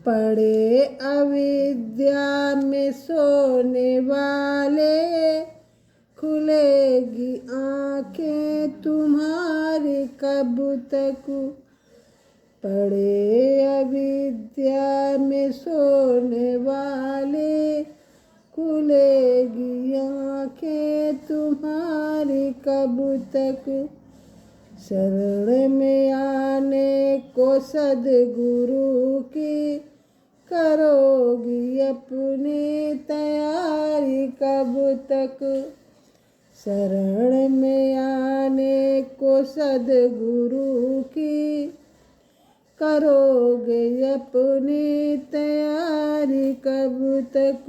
पड़े अविद्या में सोने वाले, खुलेगी आंखें तुम्हारी कब तक। पड़े अविद्या में सोने वाले, खुलेगी आंखें तुम्हारी कब तक। शरण में आने को सद्गुरु की, करोगी अपनी तैयारी कब तक। शरण में आने को सद्गुरु की, करोगे अपनी तैयारी कब तक।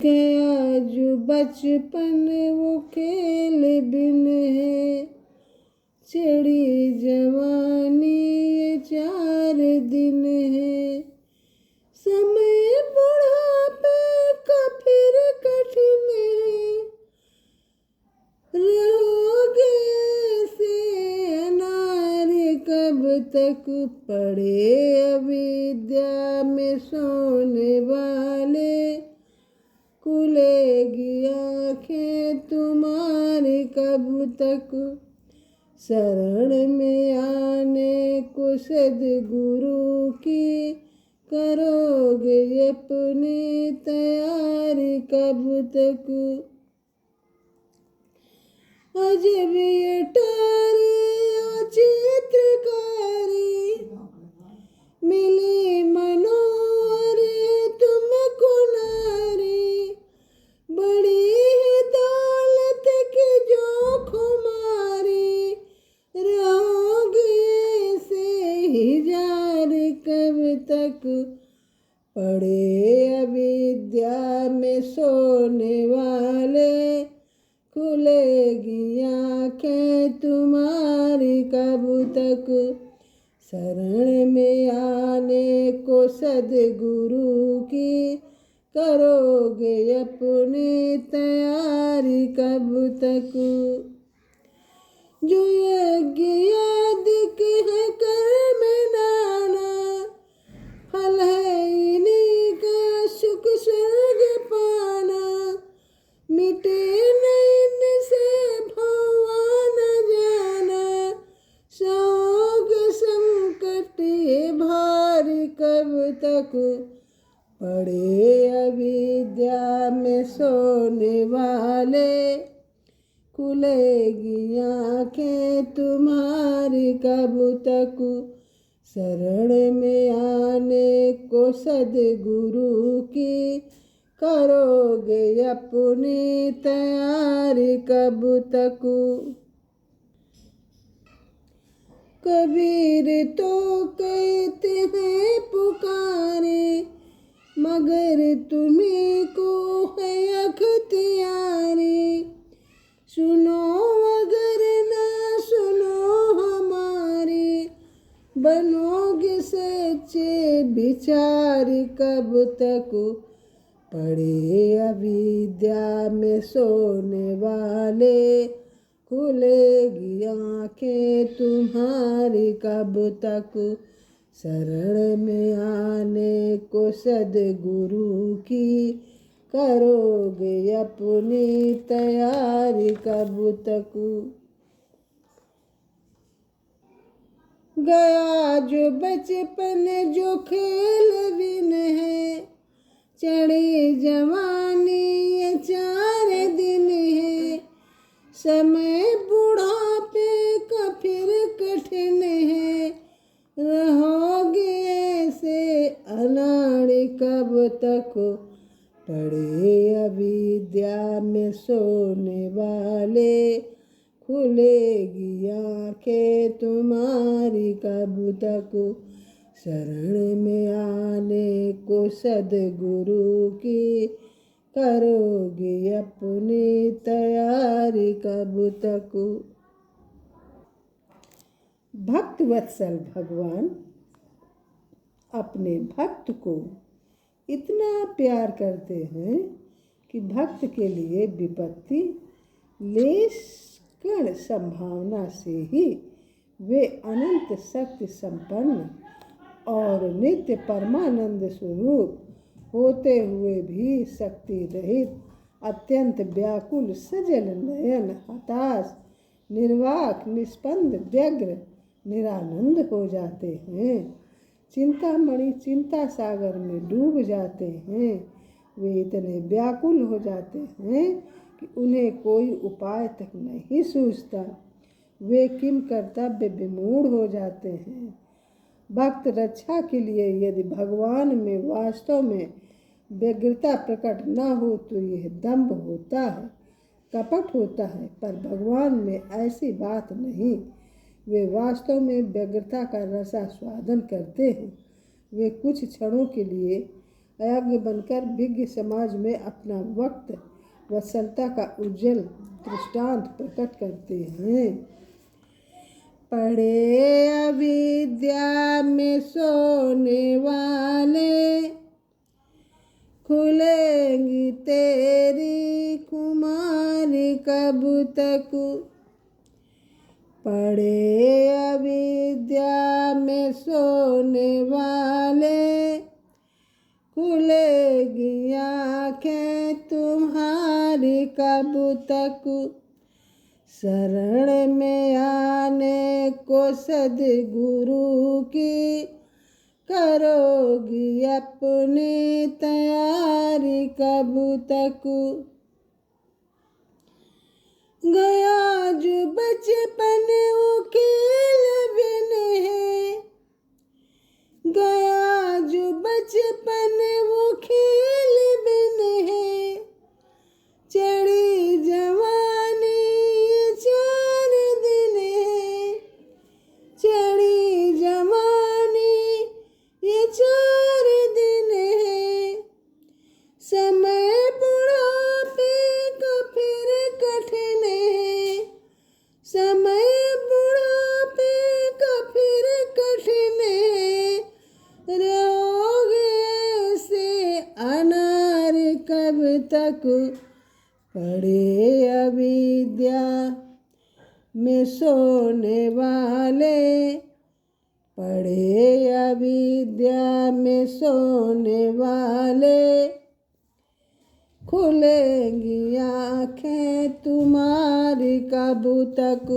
के आज बचपन वो खेल बिन है, चिड़ी जवानी ये 4 दिन है। समय बुढ़ापे का फिर कठिन है, रहोगे ऐसे अनारी कब तक। पड़े अविद्या में सोने वाले, खुलेगी आंखें तुम्हारी कब तक। शरण में आने को सद्गुरु की, करोगे अपनी तैयारी कब तक। अजब ये टारी ओ चित्रकारी, मिली मनोहर तुमको नारी। बड़ी है दौलत की जो खुमारी, रहोगे ऐसे ही जारी कब तक। पड़े अविद्या में सोने वाले, खुलेगी आंखें तुम्हारी कब तक। शरण में आने को सद्गुरु की, करोगे अपनी तैयारी कब तक। जो यज्ञ यादिक है कर्म नाना, फल है इन्हीं का सुख स्वर्ग पाना। मिटे नैन से भगवान जाना, सहोगे संकट ये भारी कब तक। पड़े अविद्या में सोने वाले, खुलेगी आंखें तुम्हारी कब तक। शरण में आने को सद्गुरु की, करोगे अपनी तैयारी कब तक। कबीर तो कहते हैं पुकारे, मगर तुम्हीं को है अख्तियारी। सुनो अगर ना सुनो हमारी, बनोगे सच्चे विचार कब तक। पड़े अविद्या में सोने वाले, खुलेगी आंखें तुम्हारी कब तक। शरण में आने को सद्गुरु की, करोगे अपनी तैयारी कब तक। गया जो बचपन जो खेल बिन है, चढ़ी जवानी ये 4 दिन है। समय बुढ़ापे का फिर कठिन है, रहोगे ऐसे अनाड़ी कब तक। पड़े अविद्या में सोने वाले, खुलेगी आंखें तुम्हारी कब तक। शरण में आने को सद्गुरु की, करोगे अपनी तैयारी कब तक। भक्त वत्सल भगवान अपने भक्त को इतना प्यार करते हैं कि भक्त के लिए विपत्ति लेश कण संभावना से ही वे अनंत शक्ति संपन्न और नित्य परमानंद स्वरूप होते हुए भी शक्ति रहित अत्यंत व्याकुल सजल नयन हताश निर्वाक निस्पंद व्यग्र निरानंद हो जाते हैं। चिंतामणि चिंता सागर में डूब जाते हैं। वे इतने व्याकुल हो जाते हैं कि उन्हें कोई उपाय तक नहीं सूझता। वे किम कर्तव्य विमूढ़ हो जाते हैं। भक्त रक्षा के लिए यदि भगवान में वास्तव में व्यग्रता प्रकट न हो तो यह दंभ होता है, कपट होता है। पर भगवान में ऐसी बात नहीं। वे वास्तव में व्यग्रता का रसास्वादन करते हैं। वे कुछ क्षणों के लिए अयोग्य बनकर विज्ञ समाज में अपना वक्त वत्सलता का उज्जवल दृष्टांत प्रकट करते हैं। पढ़े अविद्या में सोने वाले, खुलेंगी तेरी कुमारी कब तक। पढ़े अविद्या में सोने वाले, खुलेगी आँखें तुम्हारी कब तक। शरण में आने को सद्गुरु की करोगी अपनी तैयारी कब तक। गया जो बचपन वो खेल बिन है, गया जो बचपन वो खेल बिन है। चढ़ी जवानी ये 4 दिन है, चढ़ी जवानी ये 4 दिन है। समय बुढ़ापे का फिर कठिन है, समय बुढ़ापे का फिर कठिन है। रहोगे ऐसे अनार कब तक। पढ़े अविद्या में सोने वाले, पढ़े अविद्या में सोने वाले, खुलेंगी आँखें तुम्हारी कब तक।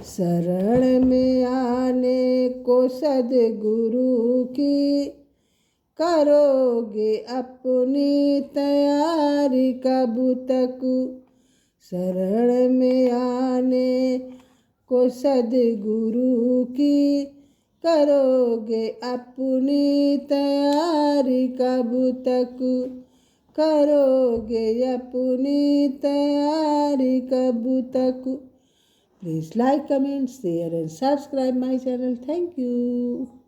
शरण में आने को सद्गुरु की करोगे अपनी तैयारी कब तक। शरण में आने को सद्गुरु की करोगे अपनी तैयारी कब तक। करोगे अपनी तैयारी कब तक। Please like, comment, share and subscribe my channel. Thank you.